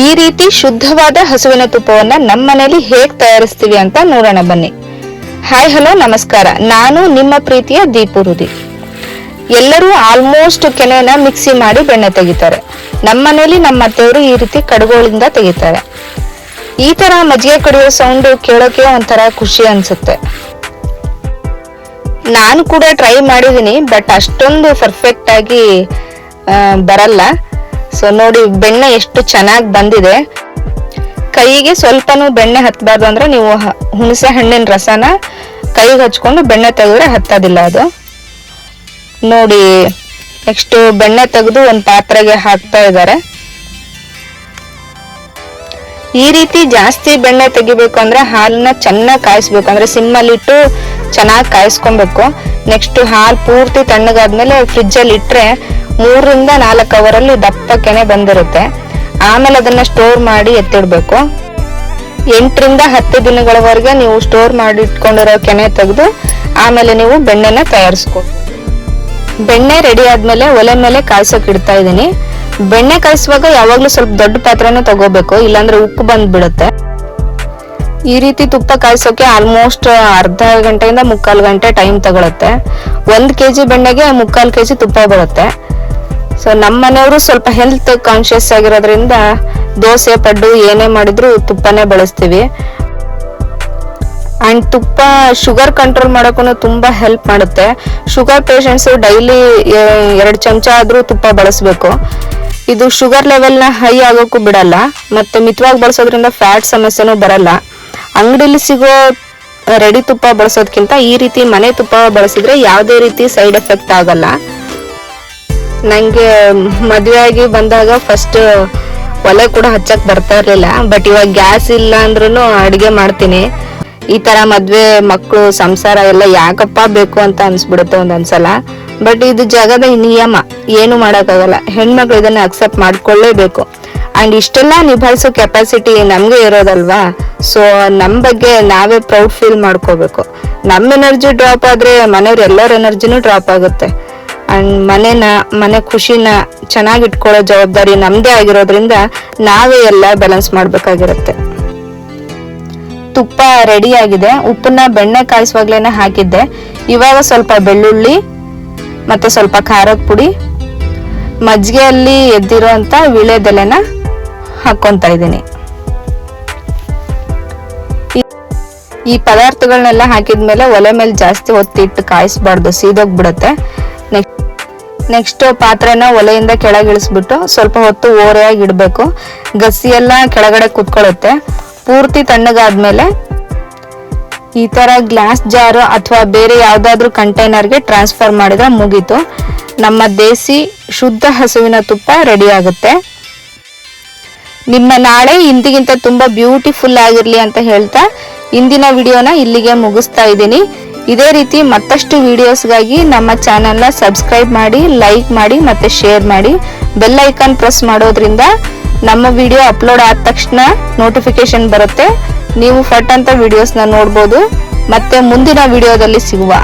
ಈ ರೀತಿ ಶುದ್ಧವಾದ ಹಸುವಿನ ತುಪ್ಪವನ್ನ ನಮ್ಮ ಮನೆಯಲ್ಲಿ ಹೇಗ್ ತಯಾರಿಸ್ತೀವಿ ಅಂತ ನೋಡೋಣ ಬನ್ನಿ. ಹಾಯ್ ಹಲೋ ನಮಸ್ಕಾರ, ನಾನು ನಿಮ್ಮ ಪ್ರೀತಿಯ ದೀಪು ರುದಿ. ಎಲ್ಲರೂ ಆಲ್ಮೋಸ್ಟ್ ಕೆನೆನ ಮಿಕ್ಸಿ ಮಾಡಿ ಬೆಣ್ಣೆ ತೆಗಿತಾರೆ. ನಮ್ಮ ಮನೇಲಿ ನಮ್ಮ ಅತ್ತೆಯವರು ಈ ರೀತಿ ಕಡುಗೋಳಿಂದ ತೆಗಿತಾರೆ. ಈ ತರ ಮಜ್ಜಿಗೆ ಕಡಿಯೋ ಸೌಂಡ್ ಕೇಳೋಕೆ ಒಂಥರ ಖುಷಿ ಅನ್ಸುತ್ತೆ. ನಾನು ಕೂಡ ಟ್ರೈ ಮಾಡಿದೀನಿ, ಬಟ್ ಅಷ್ಟೊಂದು ಪರ್ಫೆಕ್ಟ್ ಆಗಿ ಬರಲ್ಲ. ಸೊ ನೋಡಿ ಬೆಣ್ಣೆ ಎಷ್ಟು ಚೆನ್ನಾಗಿ ಬಂದಿದೆ. ಕೈಗೆ ಸ್ವಲ್ಪನೂ ಬೆಣ್ಣೆ ಹತ್ತಬಾರ್ದು ಅಂದ್ರೆ ನೀವು ಹುಣಸೆ ಹಣ್ಣಿನ ರಸನ ಕೈಗೆ ಹಚ್ಕೊಂಡು ಬೆಣ್ಣೆ ತೆಗೆದ್ರೆ ಹತ್ತೋದಿಲ್ಲ ಅದು. ನೋಡಿ ನೆಕ್ಸ್ಟ್ ಬೆಣ್ಣೆ ತೆಗೆದು ಒಂದು ಪಾತ್ರೆಗೆ ಹಾಕ್ತಾ ಇದ್ದಾರೆ. ಈ ರೀತಿ ಜಾಸ್ತಿ ಬೆಣ್ಣೆ ತೆಗಿಬೇಕು ಅಂದ್ರೆ ಹಾಲನ್ನ ಚೆನ್ನಾಗಿ ಕಾಯಿಸ್ಬೇಕು, ಅಂದ್ರೆ ಸಿಮ್ಮಲ್ಲಿಟ್ಟು ಚೆನ್ನಾಗಿ ಕಾಯಿಸ್ಕೊಬೇಕು. ನೆಕ್ಸ್ಟ್ ಹಾಲು ಪೂರ್ತಿ ತಣ್ಣಗಾದ್ಮೇಲೆ ಫ್ರಿಜ್ ಅಲ್ಲಿ ಇಟ್ರೆ 3 ರಿಂದ 4 ಅವರಲ್ಲಿ ದಪ್ಪ ಕೆನೆ ಬಂದಿರುತ್ತೆ. ಆಮೇಲೆ ಅದನ್ನ ಸ್ಟೋರ್ ಮಾಡಿ ಎತ್ತಿಡ್ಬೇಕು. 8 ರಿಂದ 10 ದಿನಗಳವರೆಗೆ ನೀವು ಸ್ಟೋರ್ ಮಾಡಿ ಇಟ್ಕೊಂಡಿರೋ ಕೆನೆ ತೆಗೆದು ಆಮೇಲೆ ನೀವು ಬೆಣ್ಣೆನ ತಯಾರಿಸ್ಕೊ. ಬೆಣ್ಣೆ ರೆಡಿ ಆದ್ಮೇಲೆ ಒಲೆ ಮೇಲೆ ಕಾಯ್ಸೋಕೆ ಇಡ್ತಾ ಇದೀನಿ. ಬೆಣ್ಣೆ ಕಾಯಿಸುವಾಗ ಯಾವಾಗ್ಲೂ ಸ್ವಲ್ಪ ದೊಡ್ಡ ಪಾತ್ರೆನ ತಗೋಬೇಕು, ಇಲ್ಲಾಂದ್ರೆ ಉಕ್ಕು ಬಂದ್ಬಿಡುತ್ತೆ. ಈ ರೀತಿ ತುಪ್ಪ ಕಾಯಿಸೋಕೆ ಆಲ್ಮೋಸ್ಟ್ ಅರ್ಧ ಗಂಟೆಯಿಂದ 3/4 ಗಂಟೆ ಟೈಮ್ ತಗೊಳುತ್ತೆ. 1 kg ಬೆಣ್ಣೆಗೆ 3/4 kg ತುಪ್ಪ ಬರುತ್ತೆ. ಸೊ ನಮ್ಮ ಮನೆಯವರು ಸ್ವಲ್ಪ ಹೆಲ್ತ್ ಕಾನ್ಶಿಯಸ್ ಆಗಿರೋದ್ರಿಂದ ದೋಸೆ ಪಡ್ಡು ಏನೇ ಮಾಡಿದ್ರು ತುಪ್ಪನೇ ಬಳಸ್ತೀವಿ. ಅಂಡ್ ತುಪ್ಪ ಶುಗರ್ ಕಂಟ್ರೋಲ್ ಮಾಡೋಕ್ಕೂ ತುಂಬಾ ಹೆಲ್ಪ್ ಮಾಡುತ್ತೆ. ಶುಗರ್ ಪೇಷಂಟ್ಸ್ ಡೈಲಿ 2 ಚಮಚ ಆದ್ರೂ ತುಪ್ಪ ಬಳಸಬೇಕು. ಇದು ಶುಗರ್ ಲೆವೆಲ್ನ ಹೈ ಆಗೋಕ್ಕೂ ಬಿಡಲ್ಲ, ಮತ್ತೆ ಮಿತವಾಗಿ ಬಳಸೋದ್ರಿಂದ ಫ್ಯಾಟ್ ಸಮಸ್ಯೆನೂ ಬರಲ್ಲ. ಅಂಗಡಿಲಿ ಸಿಗೋ ರೆಡಿ ತುಪ್ಪ ಬಳಸೋದಕ್ಕಿಂತ ಈ ರೀತಿ ಮನೆ ತುಪ್ಪ ಬಳಸಿದ್ರೆ ಯಾವುದೇ ರೀತಿ ಸೈಡ್ ಎಫೆಕ್ಟ್ ಆಗಲ್ಲ. ನಂಗೆ ಮದುವೆ ಆಗಿ ಬಂದಾಗ ಫಸ್ಟ್ ಒಲೆ ಕೂಡ ಹಚ್ಚಕ್ ಬರ್ತಾ ಇರ್ಲಿಲ್ಲ, ಬಟ್ ಇವಾಗ ಗ್ಯಾಸ್ ಇಲ್ಲ ಅಂದ್ರೂ ಅಡಿಗೆ ಮಾಡ್ತೀನಿ. ಈ ತರ ಮದ್ವೆ ಮಕ್ಕಳು ಸಂಸಾರ ಎಲ್ಲ ಯಾಕಪ್ಪ ಬೇಕು ಅಂತ ಅನ್ಸ್ಬಿಡುತ್ತೆ ಒಂದೊಂದ್ಸಲ. ಬಟ್ ಇದು ಜಗದ ನಿಯಮ, ಏನು ಮಾಡಕ್ಕಾಗಲ್ಲ. ಹೆಣ್ಮಕ್ಳು ಇದನ್ನ ಅಕ್ಸೆಪ್ಟ್ ಮಾಡ್ಕೊಳ್ಳೇಬೇಕು. ಅಂಡ್ ಇಷ್ಟೆಲ್ಲ ನಿಭಾಯಿಸೋ ಕೆಪಾಸಿಟಿ ನಮ್ಗೆ ಇರೋದಲ್ವಾ. ಸೊ ನಮ್ ಬಗ್ಗೆ ನಾವೇ ಪ್ರೌಡ್ ಫೀಲ್ ಮಾಡ್ಕೋಬೇಕು. ನಮ್ ಎನರ್ಜಿ ಡ್ರಾಪ್ ಆದ್ರೆ ಮನೆಯವ್ರ ಎಲ್ಲರ ಎನರ್ಜಿನೂ ಡ್ರಾಪ್ ಆಗುತ್ತೆ. ಅಂಡ್ ಮನೆ ಖುಷಿನ ಚೆನ್ನಾಗಿ ಇಟ್ಕೊಳ್ಳೋ ಜವಾಬ್ದಾರಿ ನಮ್ದೇ ಆಗಿರೋದ್ರಿಂದ ನಾವೇ ಎಲ್ಲ ಬ್ಯಾಲೆನ್ಸ್ ಮಾಡ್ಬೇಕಾಗಿರುತ್ತೆ. ತುಪ್ಪ ರೆಡಿ ಆಗಿದೆ. ಉಪ್ಪನ್ನ ಬೆಣ್ಣೆ ಕಾಯಿಸುವಾಗ್ಲೇನೆ ಹಾಕಿದ್ದೆ. ಇವಾಗ ಸ್ವಲ್ಪ ಬೆಳ್ಳುಳ್ಳಿ ಮತ್ತೆ ಸ್ವಲ್ಪ ಖಾರದ ಪುಡಿ, ಮಜ್ಜಿಗೆಯಲ್ಲಿ ಎದ್ದಿರೋ ಅಂತ ವೀಳ್ಯದೆಲೆನ ಹಾಕೊಂತ ಇದ್ದೀನಿ. ಈ ಪದಾರ್ಥಗಳನ್ನೆಲ್ಲ ಹಾಕಿದ್ಮೇಲೆ ಒಲೆ ಮೇಲೆ ಜಾಸ್ತಿ ಹೊತ್ತಿಟ್ಟು ಕಾಯಿಸ್ಬಾರ್ದು, ಸೀದೋಗ್ಬಿಡುತ್ತೆ. ನೆಕ್ಸ್ಟ್ ಪಾತ್ರೆನ ಒಲೆಯಿಂದ ಕೆಳಗಿಳಿಸ್ಬಿಟ್ಟು ಸ್ವಲ್ಪ ಹೊತ್ತು ಓರೆಯಾಗಿ ಇಡಬೇಕು. ಗಸಿ ಎಲ್ಲ ಕೆಳಗಡೆ ಕುತ್ಕೊಳ್ಳುತ್ತೆ. ಪೂರ್ತಿ ತಣ್ಣಗಾದ್ಮೇಲೆ ಈ ತರ ಗ್ಲಾಸ್ ಜಾರ್ ಅಥವಾ ಬೇರೆ ಯಾವ್ದಾದ್ರು ಕಂಟೈನರ್ಗೆ ಟ್ರಾನ್ಸ್ಫರ್ ಮಾಡಿದ್ರೆ ಮುಗೀತು. ನಮ್ಮ ದೇಸಿ ಶುದ್ಧ ಹಸುವಿನ ತುಪ್ಪ ರೆಡಿ ಆಗುತ್ತೆ. ನಿಮ್ಮ ನಾಳೆ ಇಂದಿಗಿಂತ ತುಂಬಾ ಬ್ಯೂಟಿಫುಲ್ ಆಗಿರ್ಲಿ ಅಂತ ಹೇಳ್ತಾ ಇಂದಿನ ವಿಡಿಯೋನ ಇಲ್ಲಿಗೆ ಮುಗಿಸ್ತಾ ಇದ್ದೀನಿ. ಇದೇ ರೀತಿ ಮತ್ತಷ್ಟು ವಿಡಿಯೋಸ್ಗಾಗಿ ನಮ್ಮ ಚಾನೆಲ್ನ ಸಬ್ಸ್ಕ್ರೈಬ್ ಮಾಡಿ, ಲೈಕ್ ಮಾಡಿ ಮತ್ತೆ ಶೇರ್ ಮಾಡಿ. ಬೆಲ್ ಐಕಾನ್ ಪ್ರೆಸ್ ಮಾಡೋದ್ರಿಂದ ನಮ್ಮ ವಿಡಿಯೋ ಅಪ್ಲೋಡ್ ಆದ ತಕ್ಷಣ ನೋಟಿಫಿಕೇಶನ್ ಬರುತ್ತೆ. ನೀವು ಫಟ್ ಅಂತ ವಿಡಿಯೋಸ್ನ ನೋಡ್ಬೋದು. ಮತ್ತೆ ಮುಂದಿನ ವಿಡಿಯೋದಲ್ಲಿ ಸಿಗುವ.